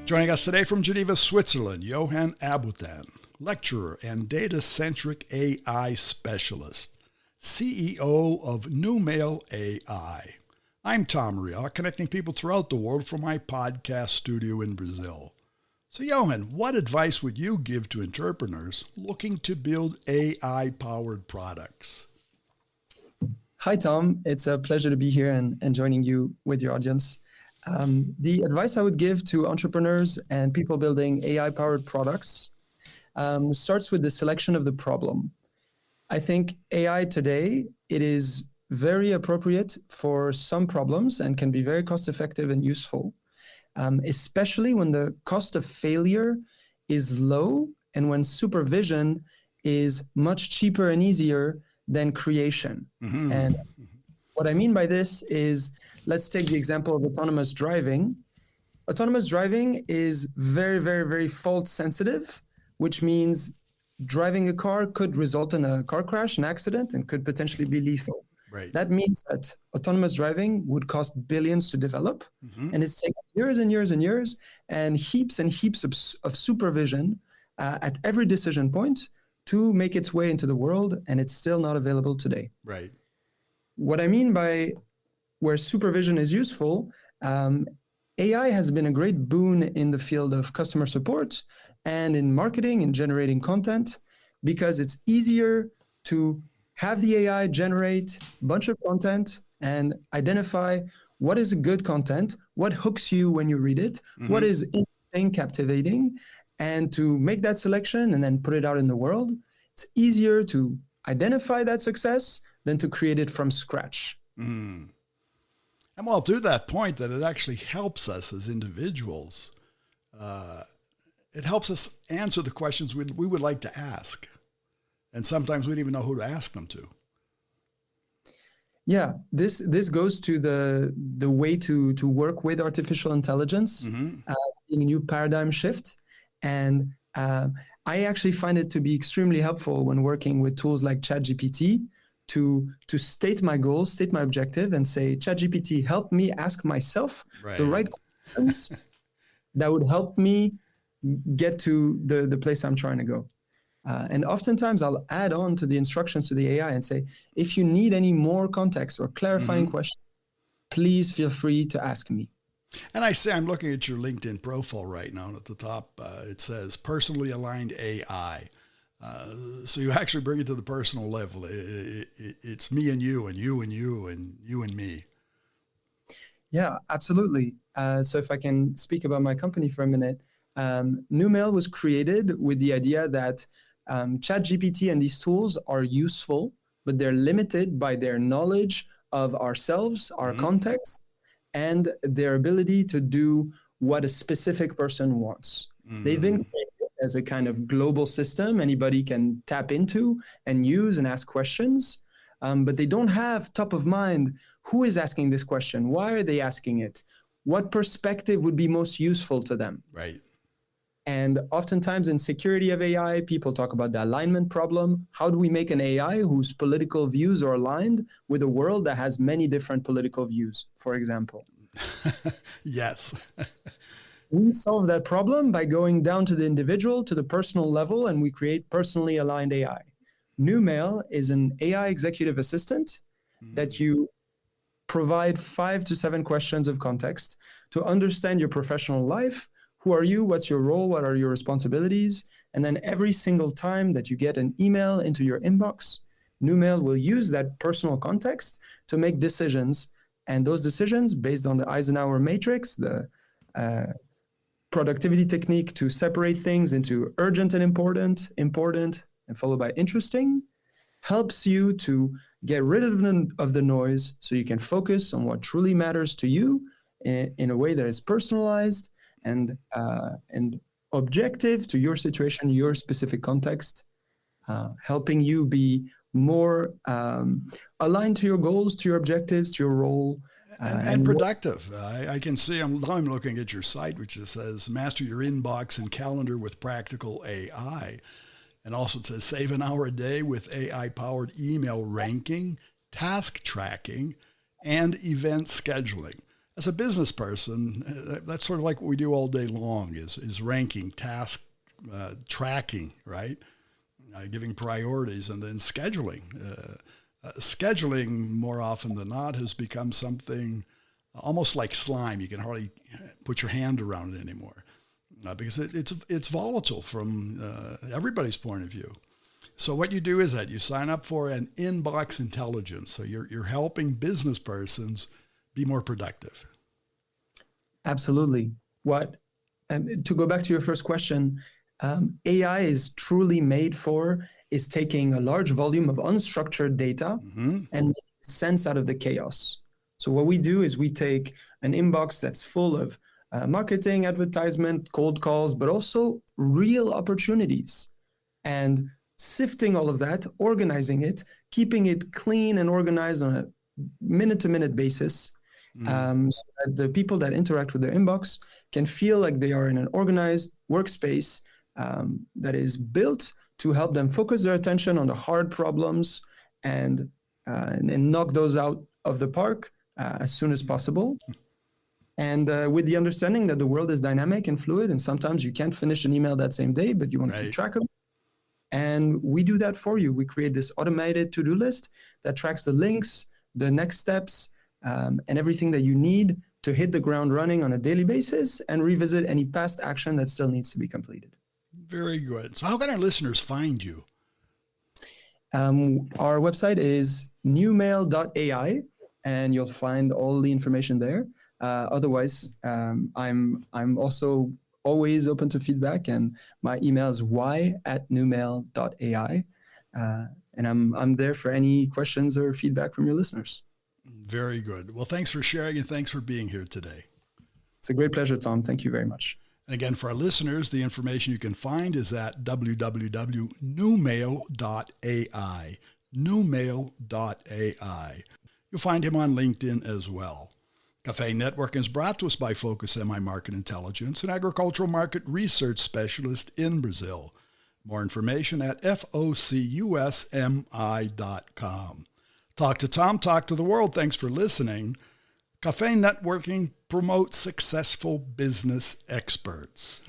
Joining us today from Geneva, Switzerland, Yohann Abittan, lecturer and Datacentric AI specialist, CEO of Newmail AI. I'm Tom Ria, connecting people throughout the world from my podcast studio in Brazil. So Yohann, what advice would you give to entrepreneurs looking to build AI-powered products? Hi, Tom. It's a pleasure to be here and joining you with your audience. The advice I would give to entrepreneurs and people building AI-powered products starts with the selection of the problem. I think AI today, it is very appropriate for some problems and can be very cost-effective and useful, especially when the cost of failure is low and when supervision is much cheaper and easier than creation. Mm-hmm. And what I mean by this is, let's take the example of autonomous driving. Autonomous driving is very, very, very fault sensitive, which means driving a car could result in a car crash, an accident, and could potentially be lethal. Right. That means that autonomous driving would cost billions to develop, and it's taken years and years and years, and heaps of supervision at every decision point to make its way into the world, and it's still not available today. Right. What I mean by where supervision is useful, AI has been a great boon in the field of customer support and in marketing and generating content, because it's easier to have the AI generate a bunch of content and identify what is good content, what hooks you when you read it, what is interesting, captivating, and to make that selection and then put it out in the world. It's easier to identify that success than to create it from scratch. And well, to that point, that it actually helps us as individuals. It helps us answer the questions we would like to ask. And sometimes we don't even know who to ask them to. Yeah, this goes to the way to work with artificial intelligence, in a new paradigm shift. And I actually find it to be extremely helpful when working with tools like ChatGPT to state my goals, state my objective, and say, ChatGPT, help me ask myself the right questions that would help me get to the place I'm trying to go. And oftentimes I'll add on to the instructions to the AI and say, if you need any more context or clarifying questions, please feel free to ask me. And I say, I'm looking at your LinkedIn profile right now, and at the top, it says personally aligned AI. So you actually bring it to the personal level. It's me and you and you and you and you and me. Yeah, absolutely. So if I can speak about my company for a minute, Newmail was created with the idea that ChatGPT and these tools are useful, but they're limited by their knowledge of ourselves, our context, and their ability to do what a specific person wants. They've been created as a kind of global system anybody can tap into and use and ask questions, but they don't have top of mind who is asking this question, why are they asking it, what perspective would be most useful to them. Right. And oftentimes in security of AI, people talk about the alignment problem. How do we make an AI whose political views are aligned with a world that has many different political views, for example? Yes. We solve that problem by going down to the individual, to the personal level, and we create personally aligned AI. Newmail is an AI executive assistant that you provide 5 to 7 questions of context to understand your professional life. Who are you? What's your role? What are your responsibilities? And then every single time that you get an email into your inbox, Newmail will use that personal context to make decisions. And those decisions, based on the Eisenhower matrix, the productivity technique to separate things into urgent and important, and followed by interesting, helps you to get rid of the noise so you can focus on what truly matters to you in a way that is personalized and objective to your situation, your specific context, helping you be more aligned to your goals, to your objectives, to your role. And productive. I can see, I'm looking at your site, which says master your inbox and calendar with practical AI. And also it says save an hour a day with AI-powered email ranking, task tracking, and event scheduling. as a business person, that's sort of like what we do all day long is ranking, task tracking, right? Giving priorities, and then scheduling. Scheduling, more often than not, has become something almost like slime. You can hardly put your hand around it anymore because it's volatile from everybody's point of view. So what you do is that you sign up for an inbox intelligence. So you're helping business persons be more productive. Absolutely. To go back to your first question, AI is truly made for is taking a large volume of unstructured data and making sense out of the chaos. So what we do is we take an inbox that's full of marketing, advertisement, cold calls, but also real opportunities, and sifting all of that, organizing it, keeping it clean and organized on a minute-to-minute basis, so that the people that interact with their inbox can feel like they are in an organized workspace that is built to help them focus their attention on the hard problems and knock those out of the park as soon as possible. And with the understanding that the world is dynamic and fluid, and sometimes you can't finish an email that same day, but you want to keep track of it. And we do that for you. We create this automated to-do list that tracks the links, the next steps, and everything that you need to hit the ground running on a daily basis and revisit any past action that still needs to be completed. Very good. So how can our listeners find you? Our website is newmail.ai, and you'll find all the information there. Otherwise, I'm also always open to feedback, and my email is y@newmail.ai, and I'm there for any questions or feedback from your listeners. Very good. Well, thanks for sharing, and thanks for being here today. It's a great pleasure, Tom. Thank you very much. And again, for our listeners, the information you can find is at www.newmail.ai. Newmail.ai. You'll find him on LinkedIn as well. Cafe Networking is brought to us by Focus MI Market Intelligence, an agricultural market research specialist in Brazil. More information at focusmi.com. Talk to Tom, talk to the world. Thanks for listening. Cafe Networking promotes successful business experts.